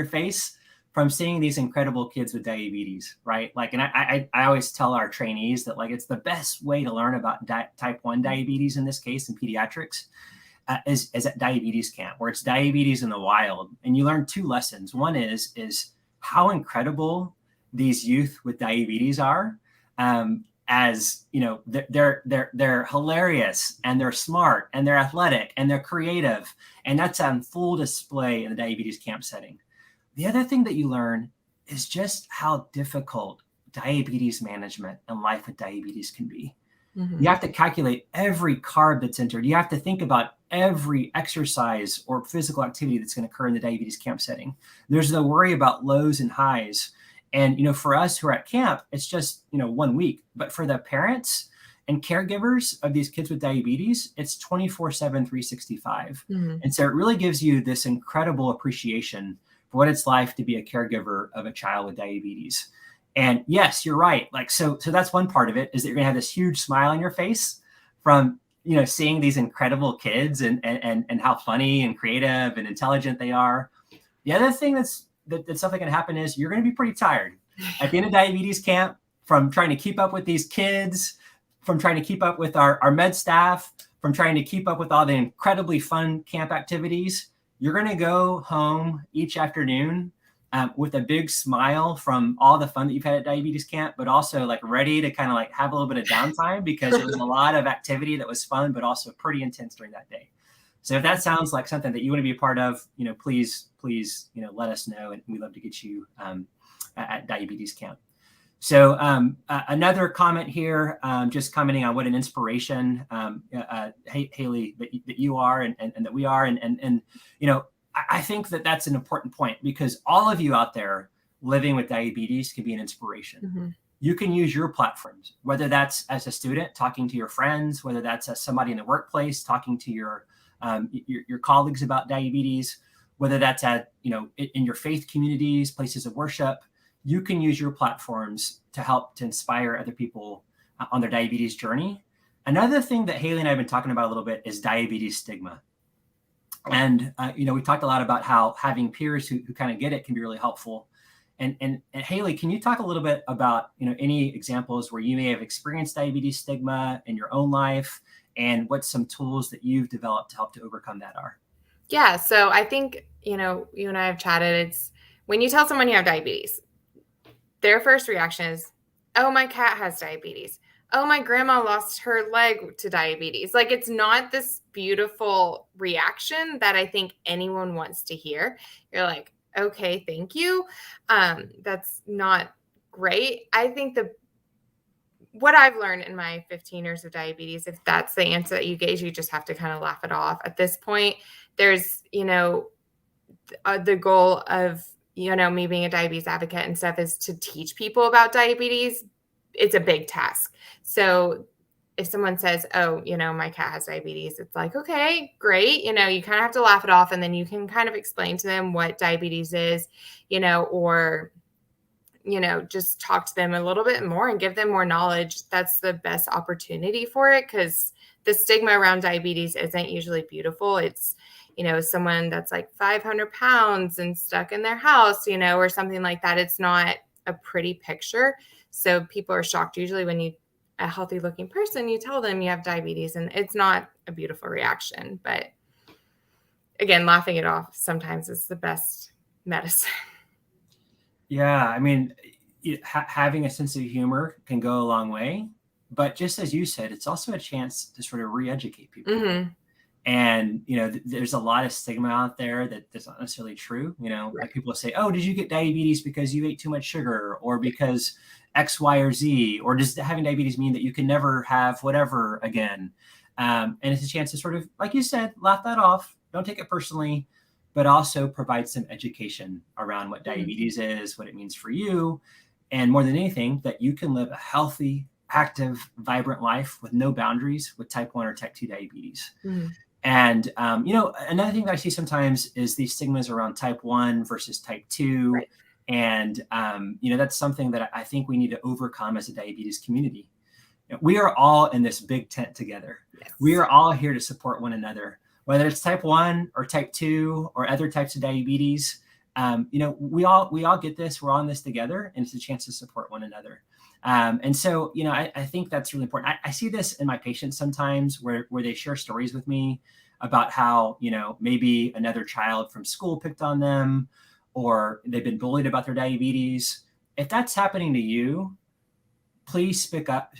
[SPEAKER 6] face from seeing these incredible kids with diabetes, right? Like, and I always tell our trainees that, like, it's the best way to learn about type 1 diabetes, in this case, in pediatrics, is at diabetes camp, where it's diabetes in the wild. And you learn 2 lessons. One is how incredible these youth with diabetes are. As you know, they're hilarious, and they're smart, and they're athletic, and they're creative, and that's on full display in the diabetes camp setting. The other thing that you learn is just how difficult diabetes management and life with diabetes can be. Mm-hmm. You have to calculate every carb that's entered. You have to think about every exercise or physical activity that's going to occur in the diabetes camp setting. There's the worry about lows and highs. And, you know, for us who are at camp, it's just, 1 week. But for the parents and caregivers of these kids with diabetes, it's 24/7, 365. Mm-hmm. And so it really gives you this incredible appreciation for what it's like to be a caregiver of a child with diabetes. And yes, you're right. Like, so that's one part of it, is that you're going to have this huge smile on your face from, seeing these incredible kids and how funny and creative and intelligent they are. The other thing that's something going to happen is you're going to be pretty tired at the end of diabetes camp, from trying to keep up with these kids, from trying to keep up with our med staff, from trying to keep up with all the incredibly fun camp activities. You're going to go home each afternoon with a big smile from all the fun that you've had at diabetes camp, but also like ready to kind of like have a little bit of downtime, because it was a lot of activity that was fun, but also pretty intense during that day. So if that sounds like something that you want to be a part of, please, let us know, and we'd love to get you at diabetes camp. So another comment here, just commenting on what an inspiration, Haley, that you are and that we are, and I think that that's an important point, because all of you out there living with diabetes can be an inspiration. Mm-hmm. You can use your platforms, whether that's as a student talking to your friends, whether that's as somebody in the workplace talking to your colleagues about diabetes, whether that's at, in your faith communities, places of worship. You can use your platforms to help to inspire other people on their diabetes journey. Another thing that Haley and I have been talking about a little bit is diabetes stigma. And, we talked a lot about how having peers who kind of get it can be really helpful. And Haley, can you talk a little bit about, any examples where you may have experienced diabetes stigma in your own life, and what some tools that you've developed to help to overcome that are?
[SPEAKER 7] Yeah. So I think, you and I have chatted. It's when you tell someone you have diabetes, their first reaction is, oh, my cat has diabetes. Oh, my grandma lost her leg to diabetes. Like, it's not this beautiful reaction that I think anyone wants to hear. You're like, okay, thank you. That's not great. I think what I've learned in my 15 years of diabetes, if that's the answer that you gave, you just have to kind of laugh it off. At this point, there's, the goal of, me being a diabetes advocate and stuff is to teach people about diabetes. It's a big task. So if someone says, oh, my cat has diabetes, it's like, okay, great. You kind of have to laugh it off, and then you can kind of explain to them what diabetes is, or just talk to them a little bit more and give them more knowledge. That's the best opportunity for it, because the stigma around diabetes isn't usually beautiful. It's, someone that's like 500 pounds and stuck in their house, or something like that. It's not a pretty picture. So people are shocked usually when a healthy looking person, you tell them you have diabetes, and it's not a beautiful reaction. But again, laughing it off sometimes is the best medicine.
[SPEAKER 6] Yeah, I mean, having a sense of humor can go a long way, but just as you said, it's also a chance to sort of re-educate people. Mm-hmm. And, there's a lot of stigma out there that's not necessarily true. Right. Like people say, oh, did you get diabetes because you ate too much sugar, or because X, Y, or Z, or does having diabetes mean that you can never have whatever again? And it's a chance to sort of, like you said, laugh that off. Don't take it personally, but also provide some education around what diabetes is, what it means for you, and more than anything, that you can live a healthy, active, vibrant life with no boundaries with type 1 or type 2 diabetes.
[SPEAKER 7] Mm-hmm.
[SPEAKER 6] And, another thing that I see sometimes is these stigmas around type 1 versus type 2.
[SPEAKER 7] Right.
[SPEAKER 6] And, that's something that I think we need to overcome as a diabetes community. We are all in this big tent together.
[SPEAKER 7] Yes.
[SPEAKER 6] We are all here to support one another, whether it's type 1 or type 2 or other types of diabetes. We all get this. We're all in this together, and it's a chance to support one another. And so, I think that's really important. I see this in my patients sometimes where they share stories with me about how, maybe another child from school picked on them, or they've been bullied about their diabetes. If that's happening to you, please speak up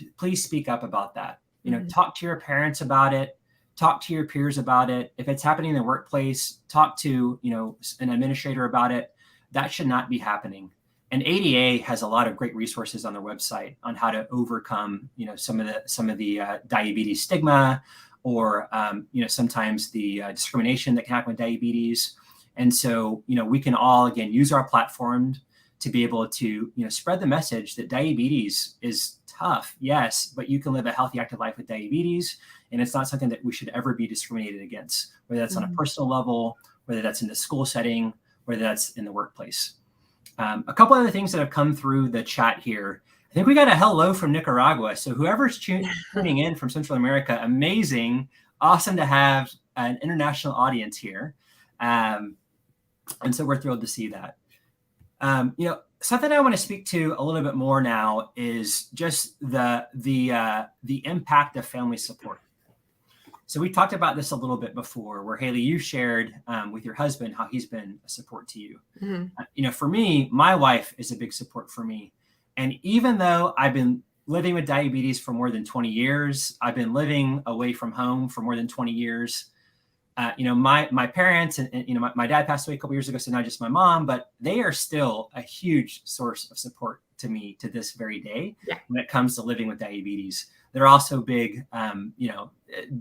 [SPEAKER 6] about that. Talk to your parents about it. Talk to your peers about it. If it's happening in the workplace, talk to, an administrator about it. That should not be happening. And ADA has a lot of great resources on their website on how to overcome, some of the diabetes stigma, or, sometimes the discrimination that can happen with diabetes. And so, we can all, again, use our platform to be able to, spread the message that diabetes is tough, yes, but you can live a healthy, active life with diabetes. And it's not something that we should ever be discriminated against, whether that's on a personal level, whether that's in the school setting, whether that's in the workplace. A couple other things that have come through the chat here. I think we got a hello from Nicaragua. So whoever's tuning in from Central America, amazing, awesome to have an international audience here. And so we're thrilled to see that. Something I want to speak to a little bit more now is just the impact of family support. So we talked about this a little bit before, where Haley, you shared with your husband how he's been a support to you. Mm-hmm. For me, my wife is a big support for me. And even though I've been living with diabetes for more than 20 years, I've been living away from home for more than 20 years. My parents and my dad passed away a couple years ago, so not just my mom, but they are still a huge source of support to me to this very day. Yeah. When it comes to living with diabetes. They're also big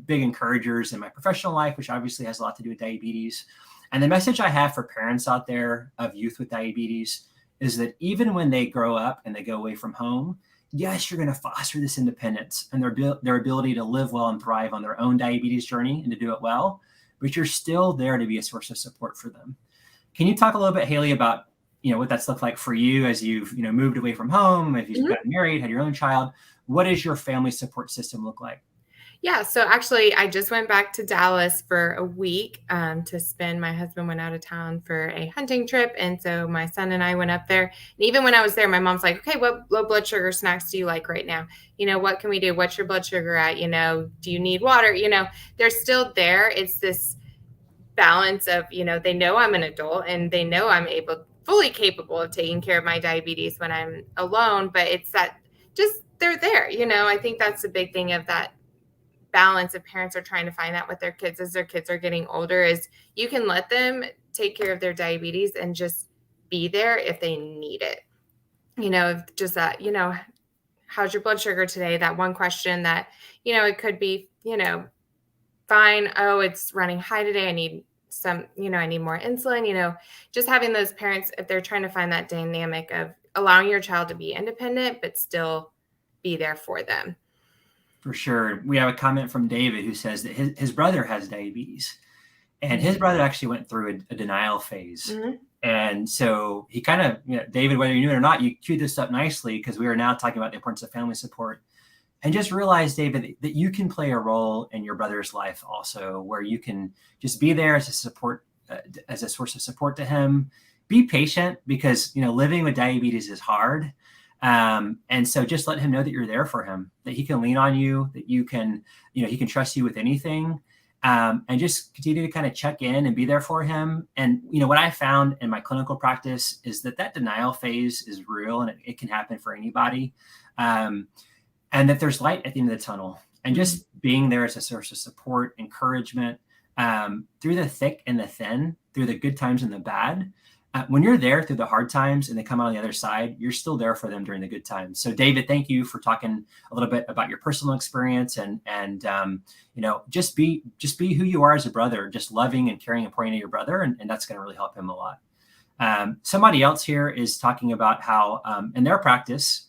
[SPEAKER 6] encouragers in my professional life, which obviously has a lot to do with diabetes. And the message I have for parents out there of youth with diabetes is that even when they grow up and they go away from home, yes, you're going to foster this independence and their ability to live well and thrive on their own diabetes journey and to do it well, but you're still there to be a source of support for them. Can you talk a little bit, Haley, about what that's looked like for you as you've moved away from home, if you've gotten married, had your own child? What does your family support system look like?
[SPEAKER 7] Yeah, so actually, I just went back to Dallas for a week to spend. My husband went out of town for a hunting trip, and so my son and I went up there. And even when I was there, my mom's like, "Okay, what low blood sugar snacks do you like right now? What can we do? What's your blood sugar at? Do you need water? They're still there. It's this balance of, they know I'm an adult and they know I'm fully capable of taking care of my diabetes when I'm alone, but it's that just they're there. I think that's the big thing of that balance of parents are trying to find that with their kids as their kids are getting older, is you can let them take care of their diabetes and just be there if they need it. Just that, how's your blood sugar today? That one question that, it could be, fine. Oh, it's running high today. I need some, I need more insulin, just having those parents, if they're trying to find that dynamic of allowing your child to be independent, but still be there for them.
[SPEAKER 6] For sure. We have a comment from David who says that his brother has diabetes, and his brother actually went through a denial phase. Mm-hmm. And so he kind of, David, whether you knew it or not, you queued this up nicely because we are now talking about the importance of family support. And just realize, David, that you can play a role in your brother's life also, where you can just be there as a support, as a source of support to him. Be patient because, living with diabetes is hard. And so just let him know that you're there for him, that he can lean on you, that you can, he can trust you with anything. And just continue to kind of check in and be there for him. And, what I found in my clinical practice is that denial phase is real and it can happen for anybody. And that there's light at the end of the tunnel, and just being there as a source of support, encouragement, through the thick and the thin, through the good times and the bad. When you're there through the hard times and they come out on the other side, you're still there for them during the good times. So David, thank you for talking a little bit about your personal experience and just be who you are as a brother, just loving and caring and pouring into your brother. And that's going to really help him a lot. Somebody else here is talking about how in their practice,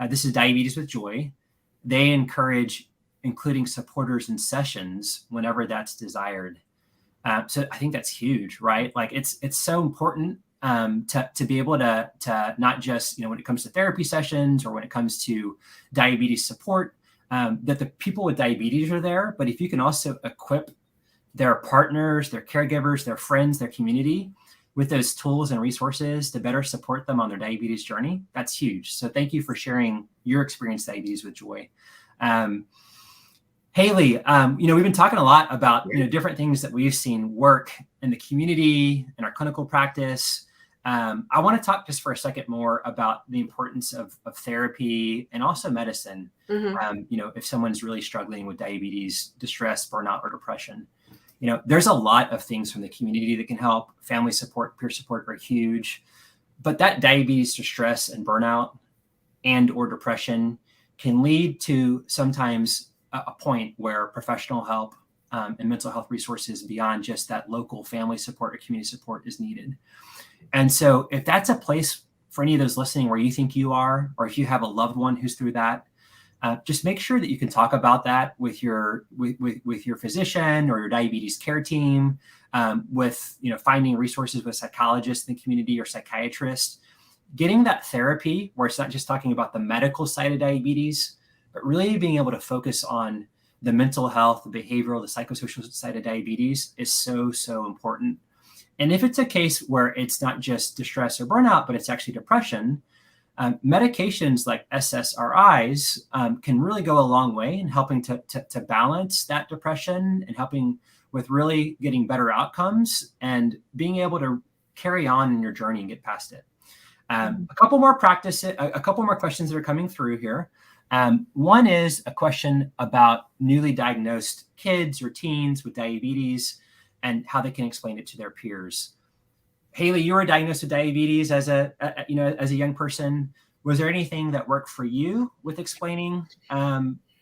[SPEAKER 6] this is Diabetes with Joy. they encourage including supporters in sessions whenever that's desired. So I think that's huge, right? Like it's so important to be able to not just, when it comes to therapy sessions or when it comes to diabetes support, that the people with diabetes are there. But if you can also equip their partners, their caregivers, their friends, their community with those tools and resources to better support them on their diabetes journey, that's huge. So thank you for sharing your experience with diabetes with Joy. Haley, we've been talking a lot about, different things that we've seen work in the community, in our clinical practice. I want to talk just for a second more about the importance of therapy and also medicine. If someone's really struggling with diabetes, distress, burnout, or depression, there's a lot of things from the community that can help. Family support, peer support are huge, but that diabetes, distress, and burnout and or depression can lead to sometimes a point where professional help and mental health resources beyond just that local family support or community support is needed. And so if that's a place for any of those listening where you think you are, or if you have a loved one who's through that, just make sure that you can talk about that with your physician or your diabetes care team, with finding resources with psychologists in the community or psychiatrists, getting that therapy where it's not just talking about the medical side of diabetes, but really being able to focus on the mental health, the behavioral, the psychosocial side of diabetes is so, so important. And if it's a case where it's not just distress or burnout, but it's actually depression, medications like SSRIs can really go a long way in helping to balance that depression and helping with really getting better outcomes and being able to carry on in your journey and get past it. A couple more questions that are coming through here. One is a question about newly diagnosed kids or teens with diabetes and how they can explain it to their peers. Haley, you were diagnosed with diabetes as a young person. Was there anything that worked for you with explaining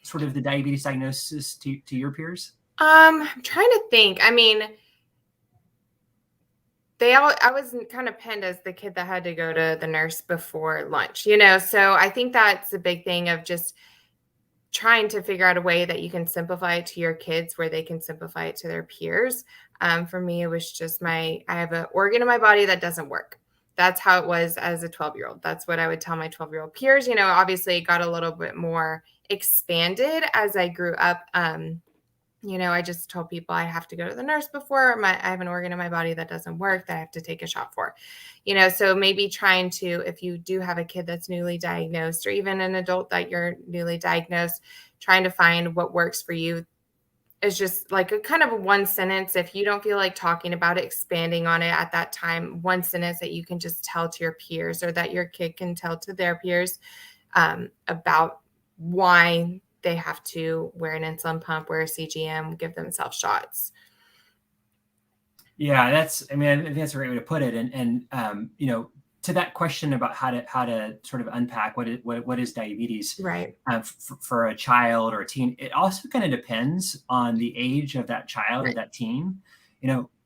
[SPEAKER 6] sort of the diabetes diagnosis to your peers?
[SPEAKER 7] I'm trying to think. I mean, I was kind of pinned as the kid that had to go to the nurse before lunch, so I think that's a big thing of just trying to figure out a way that you can simplify it to your kids where they can simplify it to their peers. For me, it was just I have an organ in my body that doesn't work. That's how it was as a 12-year-old. That's what I would tell my 12-year-old peers. Obviously it got a little bit more expanded as I grew up. I just told people I have to go to the nurse before I have an organ in my body that doesn't work that I have to take a shot for, so maybe trying to, if you do have a kid that's newly diagnosed or even an adult that you're newly diagnosed, trying to find what works for you is just like a kind of one sentence. If you don't feel like talking about it, expanding on it at that time, one sentence that you can just tell to your peers or that your kid can tell to their peers about why they have to wear an insulin pump, wear a CGM, give themselves shots.
[SPEAKER 6] Yeah, I think that's a great way to put it. And to that question about how to sort of unpack what is diabetes,
[SPEAKER 7] right?
[SPEAKER 6] For a child or a teen, it also kind of depends on the age of that child
[SPEAKER 7] right.
[SPEAKER 6] or that teen.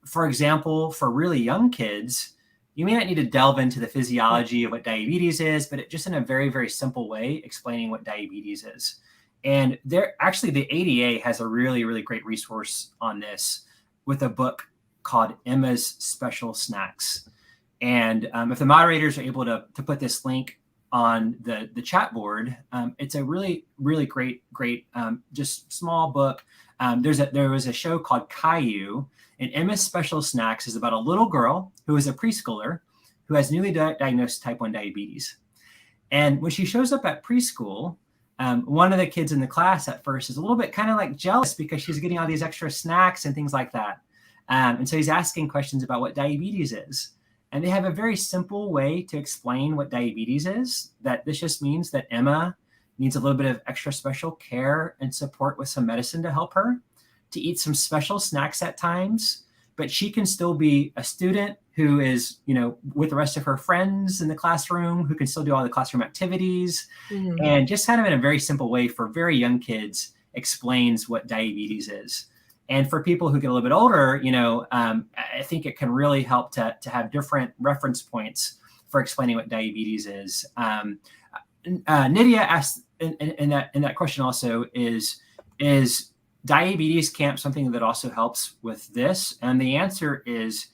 [SPEAKER 6] For example, for really young kids, you may not need to delve into the physiology of what diabetes is, but just in a very, very simple way, explaining what diabetes is. And the ADA has a really, really great resource on this with a book called Emma's Special Snacks. And if the moderators are able to put this link on the chat board, it's a really, really great, just small book. There was a show called Caillou, and Emma's Special Snacks is about a little girl who is a preschooler who has newly diagnosed type 1 diabetes. And when she shows up at preschool, one of the kids in the class at first is a little bit kind of like jealous because she's getting all these extra snacks and things like that. And so he's asking questions about what diabetes is. And they have a very simple way to explain what diabetes is, that this just means that Emma needs a little bit of extra special care and support with some medicine to help her, to eat some special snacks at times, but she can still be a student who is, with the rest of her friends in the classroom, who can still do all the classroom activities. Mm-hmm. And just kind of in a very simple way for very young kids explains what diabetes is. And for people who get a little bit older, I think it can really help to have different reference points for explaining what diabetes is. Nydia asked in that question also is diabetes camp something that also helps with this? And the answer is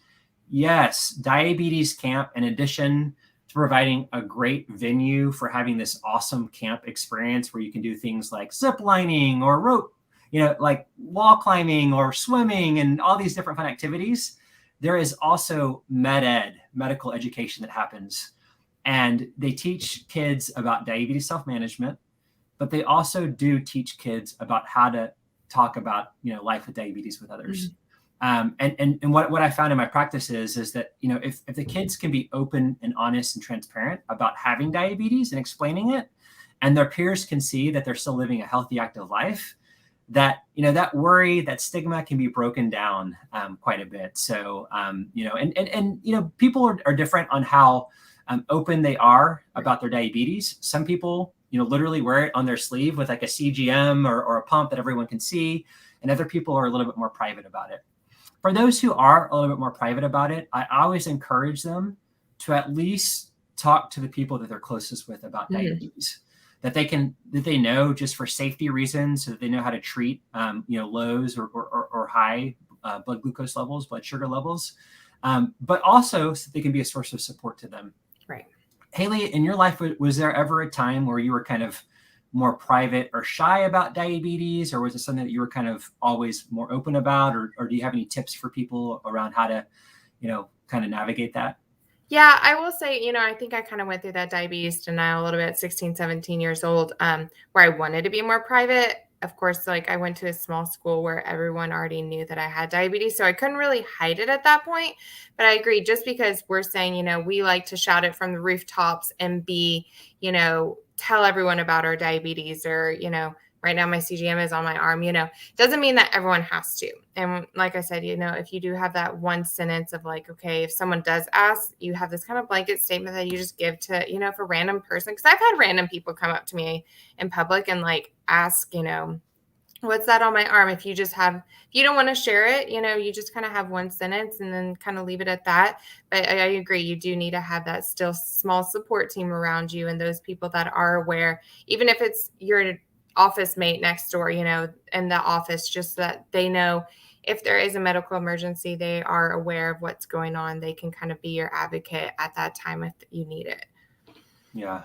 [SPEAKER 6] yes. Diabetes camp, in addition to providing a great venue for having this awesome camp experience where you can do things like zip lining or rope, like wall climbing or swimming and all these different fun activities, there is also medical education that happens. And they teach kids about diabetes self-management, but they also do teach kids about how to talk about, life with diabetes with others. And what I found in my practice is that, if the kids can be open and honest and transparent about having diabetes and explaining it, and their peers can see that they're still living a healthy, active life, that, that worry, that stigma can be broken down quite a bit. So, people are different on how open they are about their diabetes. Some people, literally wear it on their sleeve with like a CGM or a pump that everyone can see. And other people are a little bit more private about it. For those who are a little bit more private about it, I always encourage them to at least talk to the people that they're closest with about diabetes, that they know just for safety reasons, so that they know how to treat, lows or high blood glucose levels, blood sugar levels, but also so that they can be a source of support to them.
[SPEAKER 7] Right.
[SPEAKER 6] Haley, in your life, was there ever a time where you were kind of more private or shy about diabetes, or was it something that you were kind of always more open about, or do you have any tips for people around how to, kind of navigate that?
[SPEAKER 7] Yeah, I will say, I think I kind of went through that diabetes denial a little bit at 16, 17 years old, where I wanted to be more private. Of course, like I went to a small school where everyone already knew that I had diabetes, so I couldn't really hide it at that point. But I agree, just because we're saying, we like to shout it from the rooftops and be, tell everyone about our diabetes, or, right now my CGM is on my arm, doesn't mean that everyone has to. And like I said, if you do have that one sentence of like, okay, if someone does ask, you have this kind of blanket statement that you just give to, if a random person, because I've had random people come up to me in public and like ask, what's that on my arm? If you don't want to share it, you just kind of have one sentence and then kind of leave it at that. But I agree, you do need to have that still small support team around you, and those people that are aware, even if it's your office mate next door, in the office, just so that they know if there is a medical emergency, they are aware of what's going on. They can kind of be your advocate at that time if you need it.
[SPEAKER 6] Yeah.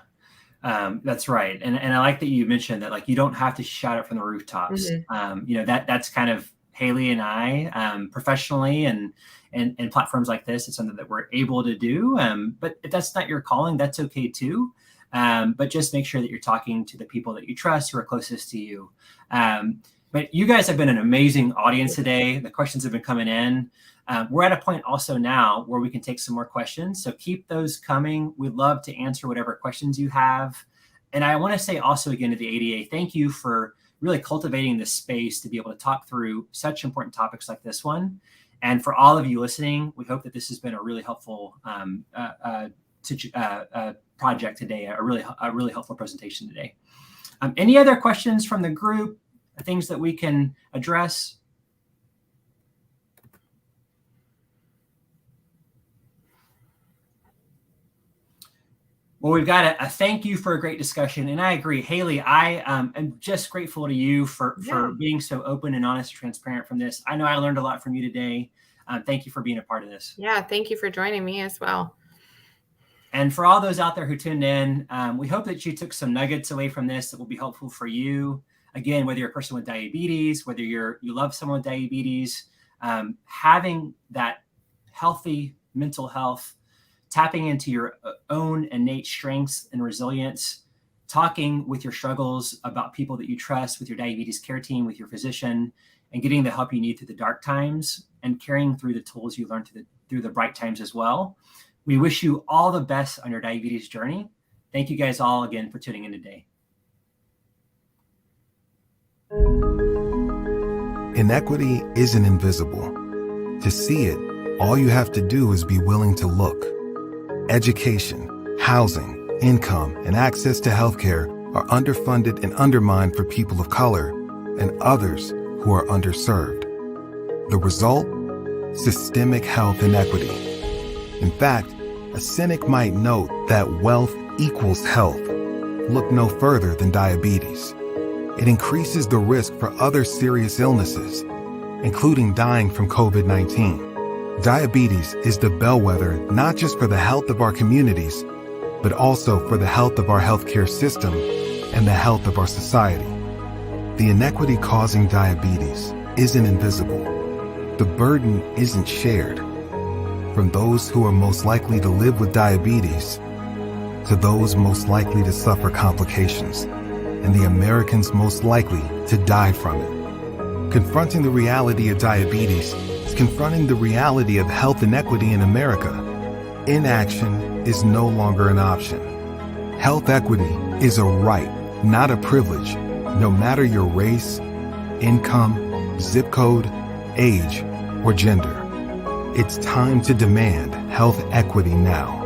[SPEAKER 6] That's right. And I like that you mentioned that, like, you don't have to shout it from the rooftops. That's kind of Haley and I, professionally and platforms like this. It's something that we're able to do. But if that's not your calling, that's okay too. But just make sure that you're talking to the people that you trust, who are closest to you. But you guys have been an amazing audience today. The questions have been coming in. We're at a point also now where we can take some more questions. So keep those coming. We'd love to answer whatever questions you have. And I want to say also again to the ADA, thank you for really cultivating this space to be able to talk through such important topics like this one. And for all of you listening, we hope that this has been a really helpful project today, a really helpful presentation today. Any other questions from the group, things that we can address? Well, we've got a thank you for a great discussion. And I agree, Haley, I am just grateful to you for being so open and honest and transparent from this. I know I learned a lot from you today. Thank you for being a part of this.
[SPEAKER 7] Yeah, thank you for joining me as well.
[SPEAKER 6] And for all those out there who tuned in, we hope that you took some nuggets away from this that will be helpful for you. Again, whether you're a person with diabetes, whether you love someone with diabetes, having that healthy mental health, tapping into your own innate strengths and resilience, talking with your struggles about people that you trust, with your diabetes care team, with your physician, and getting the help you need through the dark times, and carrying through the tools you learned through the bright times as well. We wish you all the best on your diabetes journey. Thank you guys all again for tuning in today.
[SPEAKER 8] Inequity isn't invisible. To see it, all you have to do is be willing to look. Education, housing, income, and access to healthcare are underfunded and undermined for people of color and others who are underserved. The result? Systemic health inequity. In fact, a cynic might note that wealth equals health, look no further than diabetes. It increases the risk for other serious illnesses, including dying from COVID-19. Diabetes is the bellwether not just for the health of our communities, but also for the health of our healthcare system and the health of our society. The inequity causing diabetes isn't invisible. The burden isn't shared. From those who are most likely to live with diabetes to those most likely to suffer complications, and the Americans most likely to die from it. Confronting the reality of diabetes is confronting the reality of health inequity in America. Inaction is no longer an option. Health equity is a right, not a privilege, no matter your race, income, zip code, age, or gender. It's time to demand health equity now.